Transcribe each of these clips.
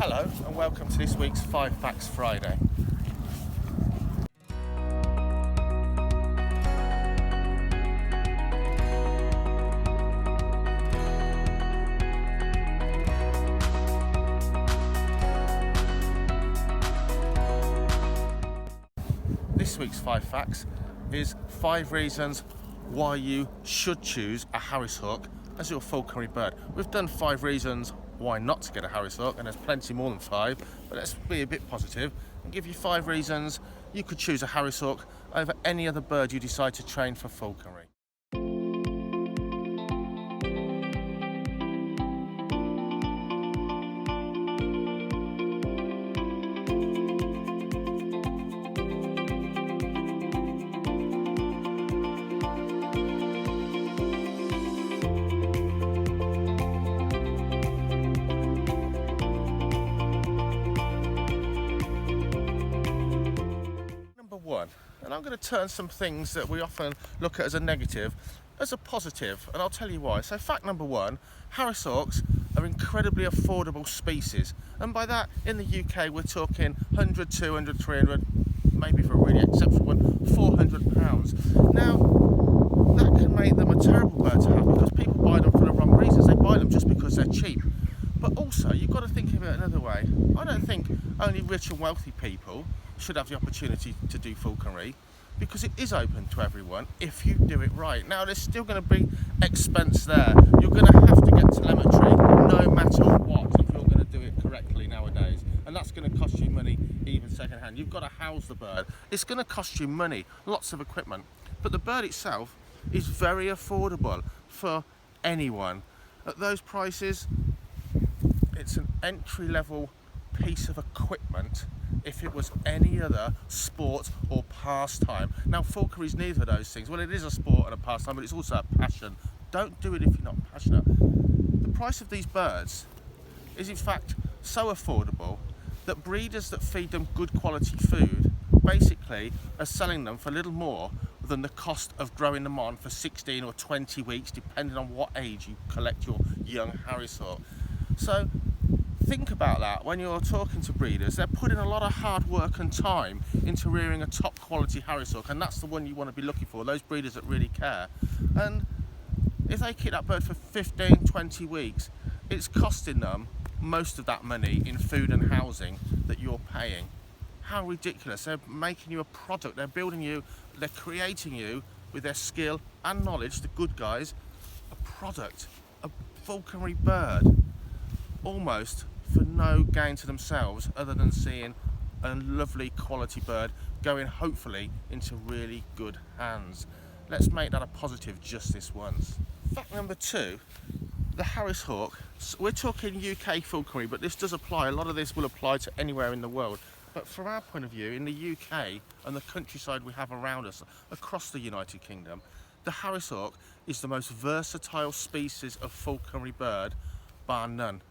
Hello and welcome to this week's 5 Facts Friday. This week's 5 Facts is 5 reasons why you should choose a Harris Hawk as your falconry bird. We've done 5 reasons why not to get a Harris Hawk, and there's plenty more than 5, but let's be a bit positive and give you 5 reasons you could choose a Harris Hawk over any other bird you decide to train for falconry. One, and I'm going to turn some things that we often look at as a negative as a positive, and I'll tell you why. So fact number 1, Harris Hawks are incredibly affordable species, and by that in the UK we're talking 100, 200, 300, maybe for a really exceptional one, £400. Now that can make them a terrible bird to have because people buy them for the wrong reasons. They buy them just because they're cheap. But also, you've got to think of it another way. I don't think only rich and wealthy people should have the opportunity to do falconry, because it is open to everyone if you do it right. Now, there's still going to be expense there. You're going to have to get telemetry no matter what if you're going to do it correctly nowadays. And that's going to cost you money, even second hand. You've got to house the bird. It's going to cost you money, lots of equipment. But the bird itself is very affordable for anyone. At those prices, it's an entry-level piece of equipment if it was any other sport or pastime. Now, falconry is neither of those things. Well, it is a sport and a pastime, but it's also a passion. Don't do it if you're not passionate. The price of these birds is in fact so affordable that breeders that feed them good quality food basically are selling them for little more than the cost of growing them on for 16 or 20 weeks, depending on what age you collect your young Harris Hawk. So think about that when you're talking to breeders. They're putting a lot of hard work and time into rearing a top quality Harris Hawk, and that's the one you want to be looking for, those breeders that really care. And if they keep that bird for 15, 20 weeks, it's costing them most of that money in food and housing that you're paying. How ridiculous. They're making you a product, they're building you, they're creating you with their skill and knowledge, the good guys, a product, a falconry bird, almost for no gain to themselves other than seeing a lovely quality bird going hopefully into really good hands. Let's make that a positive just this once. Fact number 2, the Harris Hawk. We're talking UK falconry, but this does apply, a lot of this will apply to anywhere in the world. But from our point of view, in the UK and the countryside we have around us across the United Kingdom, the Harris Hawk is the most versatile species of falconry bird, bar none.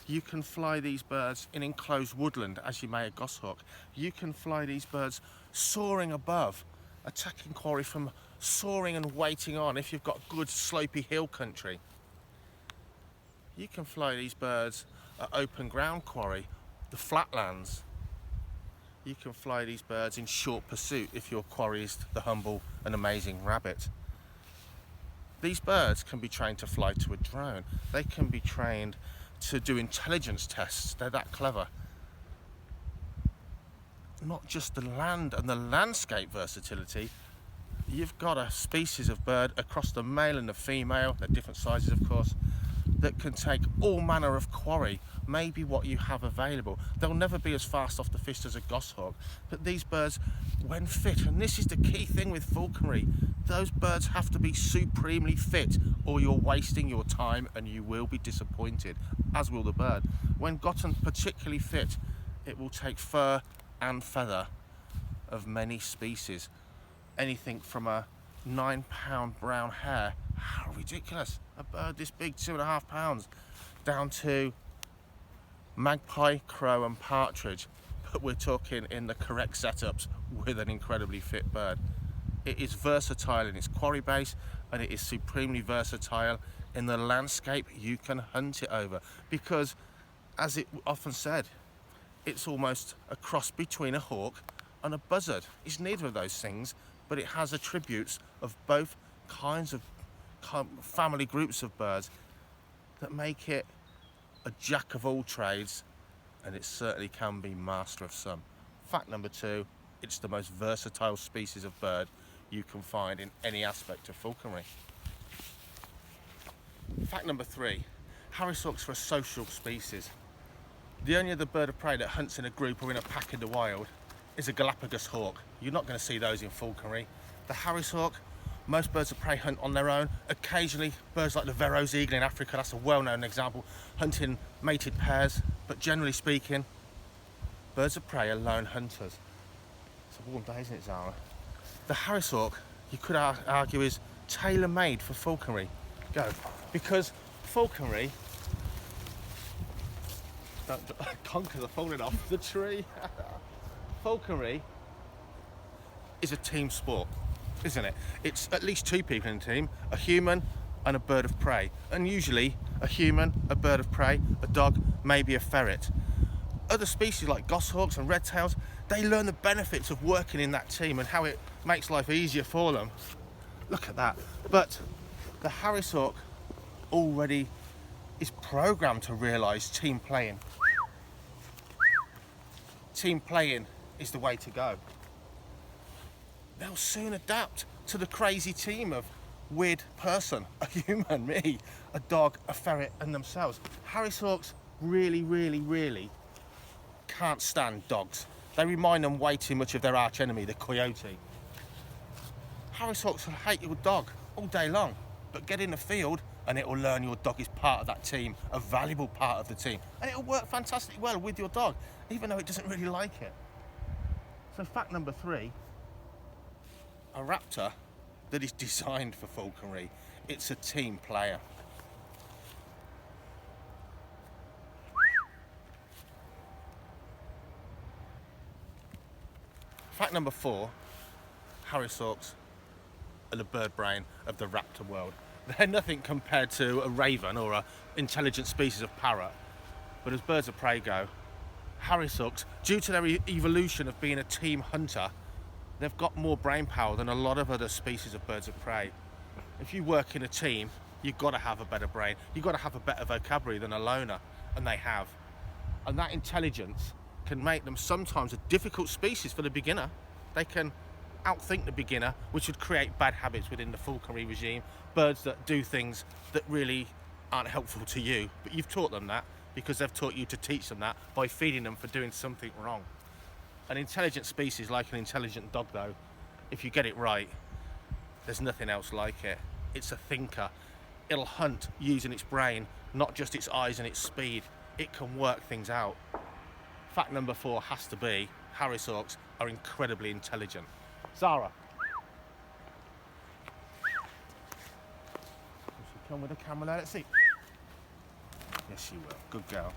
You can fly these birds in enclosed woodland as you may a goshawk. You can fly these birds soaring above, attacking quarry from soaring and waiting on if you've got good slopey hill country. You can fly these birds at open ground quarry, the flatlands. You can fly these birds in short pursuit if your quarry is the humble and amazing rabbit. These birds can be trained to fly to a drone. They can be trained to do intelligence tests. They're that clever. Not just the land and the landscape versatility, you've got a species of bird across the male and the female, they're different sizes of course, that can take all manner of quarry, maybe what you have available. They'll never be as fast off the fist as a goshawk, but these birds, when fit, and this is the key thing with falconry, those birds have to be supremely fit or you're wasting your time and you will be disappointed, as will the bird. When gotten particularly fit, it will take fur and feather of many species. Anything from a 9-pound brown hare, how ridiculous, a bird this big, 2.5 pounds, down to magpie, crow and partridge, but we're talking in the correct setups with an incredibly fit bird. It is versatile in its quarry base, and it is supremely versatile in the landscape you can hunt it over, because as it often said, it's almost a cross between a hawk and a buzzard. It's neither of those things, but it has attributes of both kinds of family groups of birds that make it a jack of all trades, and it certainly can be master of some. Fact number 2, it's the most versatile species of bird you can find in any aspect of falconry. Fact number 3, harrisawks are a social species. The only other bird of prey that hunts in a group or in a pack in the wild is a Galapagos hawk. You're not going to see those in falconry. The harrisawk, most birds of prey hunt on their own. Occasionally, birds like the Verreaux's eagle in Africa, that's a well-known example, hunt in mated pairs. But generally speaking, birds of prey are lone hunters. It's a warm day, isn't it, Zara? The harrisawk, you could argue, is tailor-made for falconry. Go. Because falconry... Conkers are falling off the tree. Falconry is a team sport, isn't it? It's at least 2 people in a team, a human and a bird of prey. And usually a human, a bird of prey, a dog, maybe a ferret. Other species like goshawks and redtails, they learn the benefits of working in that team and how it makes life easier for them. Look at that. But the harrisawk already is programmed to realise team playing. Team playing is the way to go. They'll soon adapt to the crazy team of weird person, a human, me, a dog, a ferret, and themselves. Harrisawks really can't stand dogs. They remind them way too much of their arch enemy, the coyote. Harrisawks will hate your dog all day long, but get in the field and it will learn your dog is part of that team, a valuable part of the team. And it'll work fantastically well with your dog, even though it doesn't really like it. So fact number 3, a raptor that is designed for falconry. It's a team player. Fact number 4, harrisawks are the bird brain of the raptor world. They're nothing compared to a raven or an intelligent species of parrot. But as birds of prey go, harrisawks, due to their evolution of being a team hunter, they've got more brain power than a lot of other species of birds of prey. If you work in a team, you've got to have a better brain. You've got to have a better vocabulary than a loner, and they have. And that intelligence can make them sometimes a difficult species for the beginner. They can outthink the beginner, which would create bad habits within the falconry regime. Birds that do things that really aren't helpful to you, but you've taught them that because they've taught you to teach them that by feeding them for doing something wrong. An intelligent species like an intelligent dog, though, if you get it right, there's nothing else like it. It's a thinker. It'll hunt using its brain, not just its eyes and its speed. It can work things out. Fact number 4 has to be harrisawks are incredibly intelligent. Zara. She'll come with the camera there, let's see. Yes, she will. Good girl.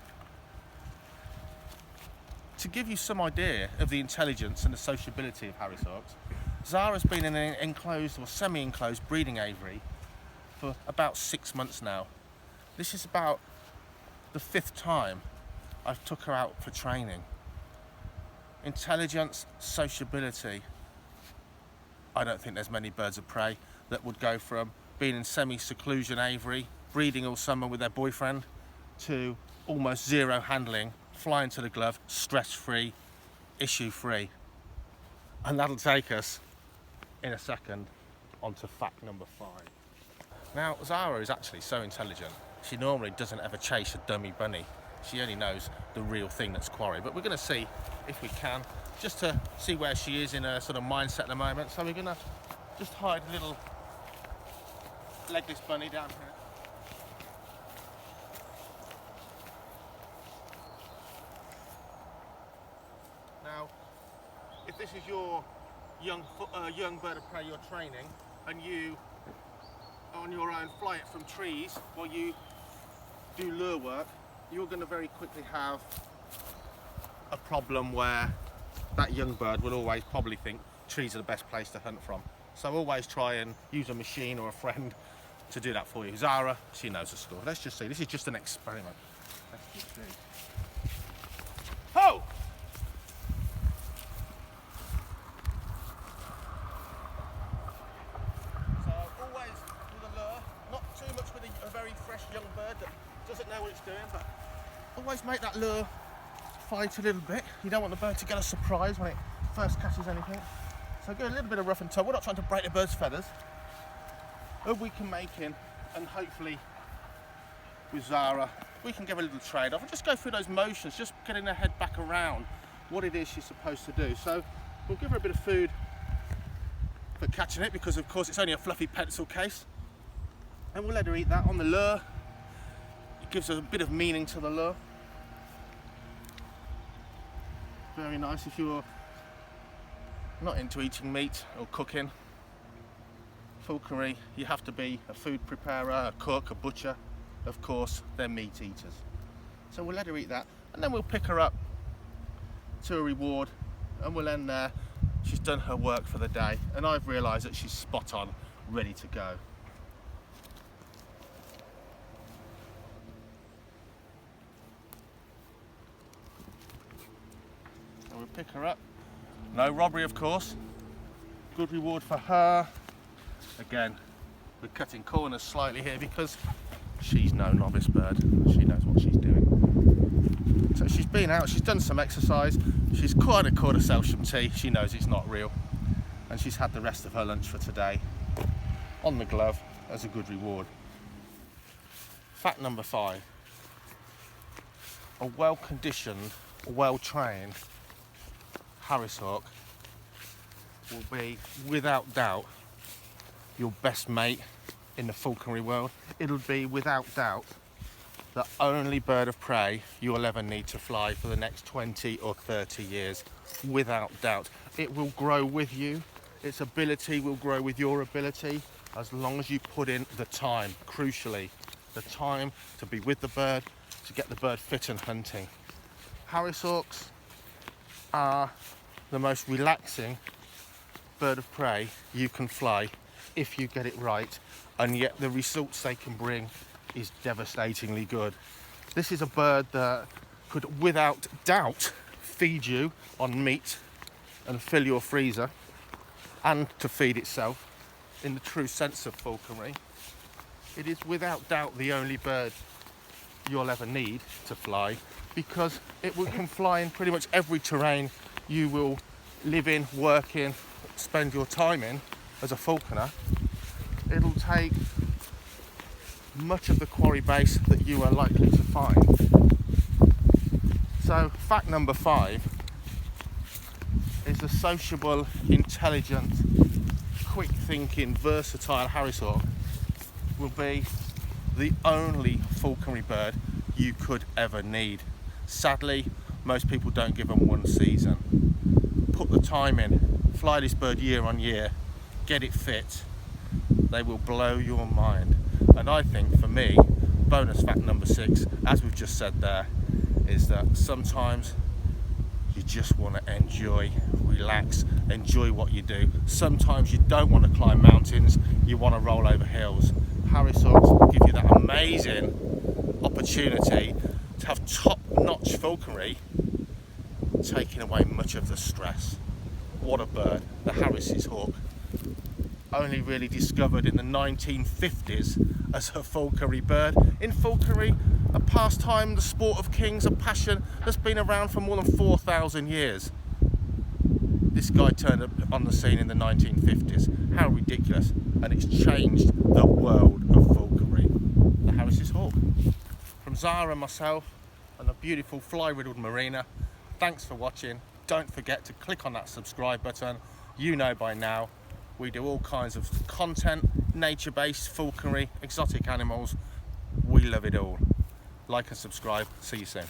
To give you some idea of the intelligence and the sociability of harrisawks, Zara's been in an enclosed or semi-enclosed breeding aviary for about 6 months now. This is about the 5th time I've took her out for training. Intelligence, sociability. I don't think there's many birds of prey that would go from being in semi-seclusion aviary, breeding all summer with their boyfriend, to almost zero handling, flying to the glove, stress-free, issue-free. And that'll take us in a second onto fact number 5. Now, Zara is actually so intelligent, she normally doesn't ever chase a dummy bunny. She only knows the real thing that's quarry. But we're going to see if we can, just to see where she is in her sort of mindset at the moment. So we're going to just hide a little legless bunny down here. Now, if this is your young bird of prey you're training, and you on your own fly it from trees while you do lure work, you're going to very quickly have a problem where that young bird will always probably think trees are the best place to hunt from. So always try and use a machine or a friend to do that for you. Zara, she knows the score. Let's just see. This is just an experiment. Let's just see. Ho! know what it's doing, but always make that lure fight a little bit. You don't want the bird to get a surprise when it first catches anything. So go a little bit of rough and tumble. We're not trying to break the bird's feathers. All we can make in, and hopefully with Zara, we can give a little trade-off and just go through those motions, just getting her head back around what it is she's supposed to do. So we'll give her a bit of food for catching it, because of course it's only a fluffy pencil case, and we'll let her eat that on the lure. It gives her a bit of meaning to the lure. Very nice. If you're not into eating meat or cooking, falconry, you have to be a food preparer, a cook, a butcher. Of course, they're meat eaters. So we'll let her eat that, and then we'll pick her up to a reward, and we'll end there. She's done her work for the day, and I've realised that she's spot on, ready to go. And we'll pick her up. No robbery, of course. Good reward for her. Again, we're cutting corners slightly here because she's no novice bird. She knows what she's doing. So she's been out, she's done some exercise, she's caught herself some tea, she knows it's not real, and she's had the rest of her lunch for today on the glove as a good reward. Fact number 5. A well-conditioned, well-trained Harris hawk will be, without doubt, your best mate in the falconry world. It'll be, without doubt, the only bird of prey you'll ever need to fly for the next 20 or 30 years, without doubt. It will grow with you. Its ability will grow with your ability, as long as you put in the time, crucially, the time to be with the bird, to get the bird fit and hunting. Harris hawks are the most relaxing bird of prey you can fly if you get it right, and yet the results they can bring is devastatingly good. This is a bird that could, without doubt, feed you on meat and fill your freezer, and to feed itself in the true sense of falconry. It is without doubt the only bird you'll ever need to fly, because it can fly in pretty much every terrain you will live in, work in, spend your time in as a falconer. It'll take much of the quarry base that you are likely to find. So fact number 5 is a sociable, intelligent, quick thinking, versatile Harris hawk will be the only falconry bird you could ever need. Sadly, most people don't give them one season. Put the time in, fly this bird year on year, get it fit, they will blow your mind. And I think, for me, bonus fact number 6, as we've just said there, is that sometimes you just want to enjoy, relax, enjoy what you do. Sometimes you don't want to climb mountains, you want to roll over hills. Harris hawks give you that amazing opportunity to have top-notch falconry, taking away much of the stress. What a bird, the Harris's hawk. Only really discovered in the 1950s as a falconry bird. In falconry, a pastime, the sport of kings, a passion that's been around for more than 4,000 years. This guy turned up on the scene in the 1950s. How ridiculous. And it's changed the world of falconry. The Harris's hawk. From Zara and myself and the beautiful fly-riddled Marina, thanks for watching. Don't forget to click on that subscribe button. You know by now, we do all kinds of content, nature-based, falconry, exotic animals. We love it all. Like and subscribe. See you soon.